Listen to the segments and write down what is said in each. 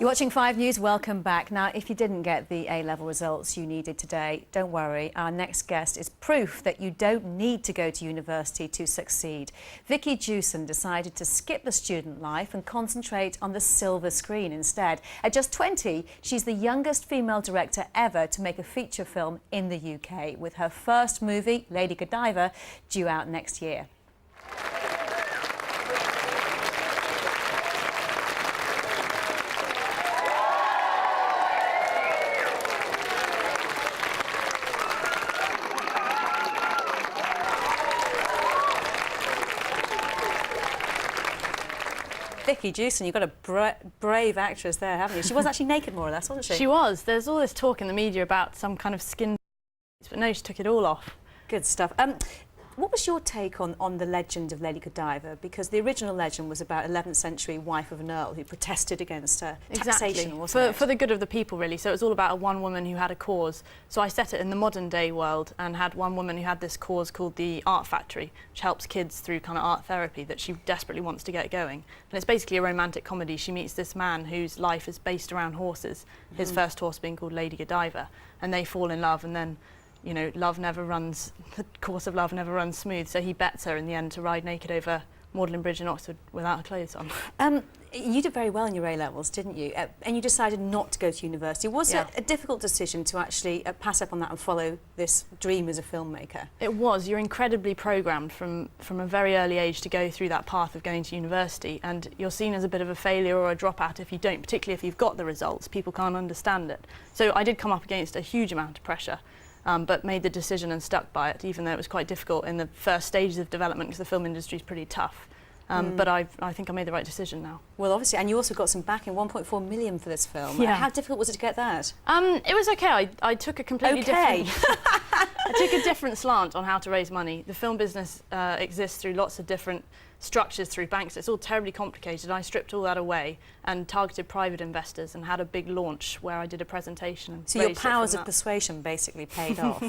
You're watching 5 News, welcome back. Now, if you didn't get the A-level results you needed today, don't worry. Our next guest is proof that you don't need to go to university to succeed. Vicky Jewson decided to skip the student life and concentrate on the silver screen instead. At just 20, she's the youngest female director ever to make a feature film in the UK, with her first movie, Lady Godiva, due out next year. Vicky Jewson, you've got a brave actress there, haven't you? She was actually naked, more or less, wasn't she? She was. There's all this talk in the media about some kind of skin, but no, she took it all off. Good stuff. What was your take on the legend of Lady Godiva? Because the original legend was about 11th century wife of an earl who protested against taxation, wasn't it? For the good of the people, really. So it was all about one woman who had a cause. So I set it in the modern day world and had one woman who had this cause called the Art Factory, which helps kids through kind of art therapy that she desperately wants to get going. And it's basically a romantic comedy. She meets this man whose life is based around horses, his first horse being called Lady Godiva, and they fall in love, and then you know, the course of love never runs smooth, so he bets her in the end to ride naked over Magdalen Bridge in Oxford without her clothes on. You did very well in your A-levels, didn't you? And you decided not to go to university. Was it a difficult decision to actually pass up on that and follow this dream as a filmmaker? It was. You're incredibly programmed from a very early age to go through that path of going to university, and you're seen as a bit of a failure or a dropout if you don't, particularly if you've got the results. People can't understand it. So I did come up against a huge amount of pressure. But made the decision and stuck by it, even though it was quite difficult in the first stages of development because the film industry is pretty tough. But I think I made the right decision now. Well, obviously, and you also got some backing, 1.4 million for this film. Yeah. How difficult was it to get that? It was okay. I took a completely different... I took a different slant on how to raise money. The film business exists through lots of different structures through banks. It's all terribly complicated. I stripped all that away and targeted private investors and had a big launch where I did a presentation. And so your powers of persuasion basically paid off.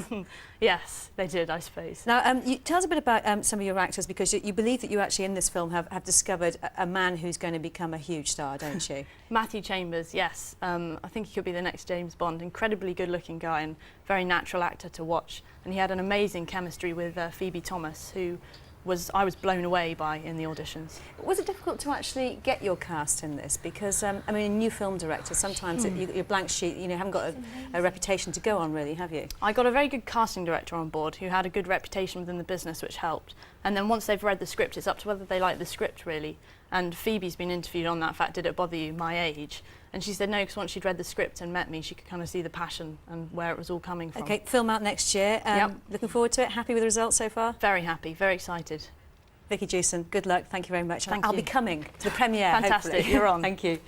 Yes, they did, I suppose. Now, tell us a bit about some of your actors, because you believe that you actually in this film have discovered a man who's going to become a huge star, don't you? Matthew Chambers, yes. I think he could be the next James Bond. Incredibly good-looking guy and very natural actor to watch. And he had an amazing chemistry with Phoebe Thomas, who I was blown away by in the auditions. Was it difficult to actually get your cast in this? Because, I mean, a new film director, sometimes your blank sheet, you know, haven't got a reputation to go on, really, have you? I got a very good casting director on board who had a good reputation within the business, which helped. And then once they've read the script, it's up to whether they like the script, really. And Phoebe's been interviewed on that fact, did it bother you, my age? And she said no, because once she'd read the script and met me, she could kind of see the passion and where it was all coming from. OK, film out next year. Looking forward to it. Happy with the results so far? Very happy, very excited. Vicky Jewson, good luck. Thank you very much. Thank you. I'll be coming to the premiere. Fantastic, hopefully. You're on. Thank you.